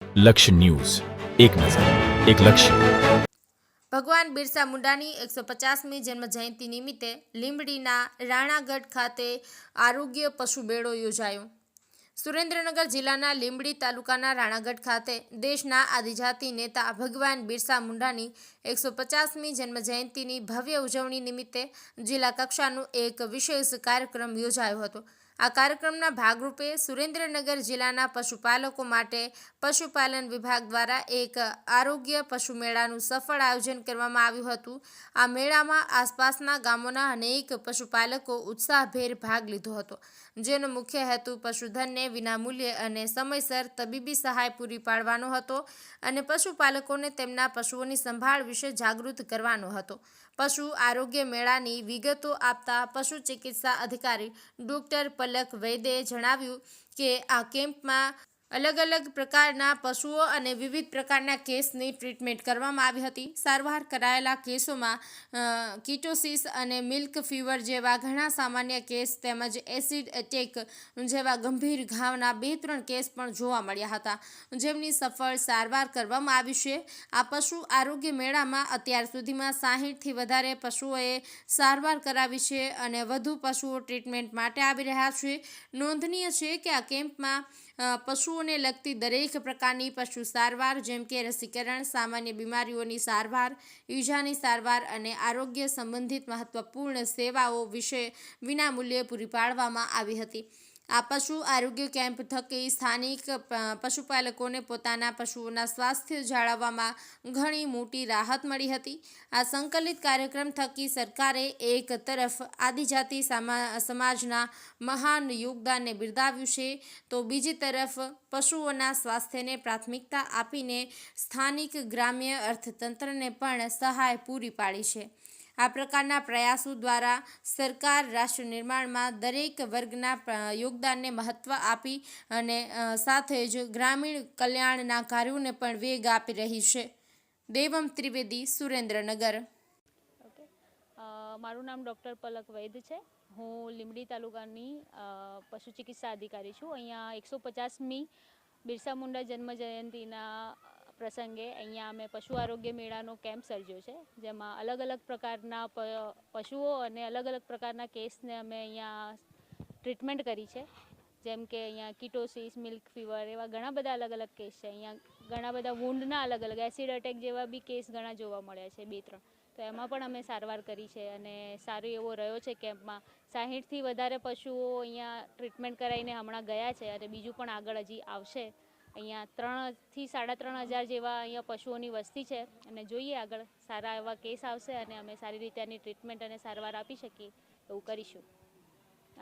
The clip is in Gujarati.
લક્ષ્ય ન્યૂઝ, એક નજર, એક લક્ષ્ય. ભગવાન બિરસા મુંડાની 150મી જન્મ જયંતિ નિમિત્તે લીંબડીના રાણાગઢ ખાતે આરોગ્ય પશુ મેળો યોજાયો. સુરેન્દ્રનગર જિલ્લાના લીંબડી તાલુકાના રાણાગઢ ખાતે દેશના આદિજાતિ નેતા ભગવાન બિરસા મુંડાની 150મી જન્મ જયંતિની ભવ્ય ઉજવણી નિમિત્તે જિલ્લા કક્ષાનો એક વિશેષ કાર્યક્રમ યોજાયો હતો. આ કાર્યક્રમના ભાગરૂપે સુરેન્દ્રનગર જિલ્લાના પશુપાલકો માટે પશુપાલન વિભાગ દ્વારા એક આરોગ્ય પશુ મેળાનું સફળ આયોજન કરવામાં આવ્યું હતું. આ મેળામાં આસપાસના ગામોના અનેક પશુપાલકો ઉત્સાહભેર ભાગ લીધો હતો, જેનો મુખ્ય હેતુ પશુધનને વિનામૂલ્યે અને સમયસર તબીબી સહાય પૂરી પાડવાનો હતો અને પશુપાલકોને તેમના પશુઓની સંભાળ વિશે જાગૃત કરવાનો હતો. પશુ આરોગ્ય મેળાની વિગતો આપતા પશુ ચિકિત્સા અધિકારી ડોક્ટર પલક વૈદે જણાવ્યું કે આ કેમ્પમાં અલગ અલગ પ્રકારના પશુઓ અને વિવિધ પ્રકારના કેસની ટ્રીટમેન્ટ કરવામાં આવી હતી. સારવાર કરાયેલા કેસોમાં કીટોસિસ અને મિલ્ક ફીવર જેવા ઘણા સામાન્ય કેસ તેમજ એસિડ એટેક જેવા ગંભીર ઘાવના 2-3 કેસ પણ જોવા મળ્યા હતા, જેમની સફળ સારવાર કરવામાં આવી છે. આ પશુ આરોગ્ય મેળામાં અત્યાર સુધીમાં 60થી વધારે પશુઓએ સારવાર કરાવી છે અને વધુ પશુઓ ટ્રીટમેન્ટ માટે આવી રહ્યા છે. નોંધનીય છે કે આ કેમ્પમાં પશુઓને લગતી દરેક પ્રકારની પશુ સારવાર જેમ કે રસીકરણ, સામાન્ય બીમારીઓની સારવાર, ઈજાની સારવાર અને આરોગ્ય સંબંધિત મહત્વપૂર્ણ સેવાઓ વિશે વિનામૂલ્યે પૂરી પાડવામાં આવી હતી. આ પશુ આરોગ્ય કેમ્પ થકી સ્થાનિક પશુપાલકોને પોતાના પશુઓના સ્વાસ્થ્ય જાળવવામાં ઘણી મોટી રાહત મળી હતી. આ સંકલિત કાર્યક્રમ થકી સરકારે એક તરફ આદિજાતિ સમાજના મહાન યોગદાનને બિરદાવ્યું છે, તો બીજી તરફ પશુઓના સ્વાસ્થ્યને પ્રાથમિકતા આપીને સ્થાનિક ગ્રામ્ય અર્થતંત્રને પણ સહાય પૂરી પાડી છે. આ પ્રકારના પ્રયાસો દ્વારા સરકાર રાષ્ટ્ર નિર્માણમાં દરેક વર્ગના યોગદાનને મહત્ત્વ આપી અને સાથે જ ગ્રામીણ કલ્યાણના કાર્યોને પણ વેગ આપી રહી છે. દેવમ ત્રિવેદી, સુરેન્દ્રનગર. મારું નામ ડૉક્ટર પલક વૈદ છે. હું લીંબડી તાલુકાની પશુ ચિકિત્સા અધિકારી છું. અહીંયા 150મી બિરસા મુંડા જન્મ જયંતિના પ્રસંગે અહીંયા અમે પશુ આરોગ્ય મેળાનો કેમ્પ સર્જ્યો છે, જેમાં અલગ અલગ પ્રકારના પશુઓ અને અલગ અલગ પ્રકારના કેસને અમે અહીંયા ટ્રીટમેન્ટ કરી છે. જેમ કે અહીંયા કીટોસિસ, મિલ્ક ફીવર એવા ઘણા બધા અલગ અલગ કેસ છે. અહીંયા ઘણા બધા વૂન્ડના અલગ અલગ એસિડ એટેક જેવા બી કેસ ઘણા જોવા મળ્યા છે, 2-3. તો એમાં પણ અમે સારવાર કરી છે અને સારો એવો રહ્યો છે કેમ્પમાં. 60થી વધારે પશુઓ અહીંયા ટ્રીટમેન્ટ કરાવીને હમણાં ગયા છે અને બીજું પણ આગળ હજી આવશે. અહીંયા 3,000થી 3,500 જેવા અહીંયા પશુઓની વસ્તી છે અને જોઈએ આગળ સારા એવા કેસ આવશે અને અમે સારી રીતે એની ટ્રીટમેન્ટ અને સારવાર આપી શકીએ એવું કરીશું.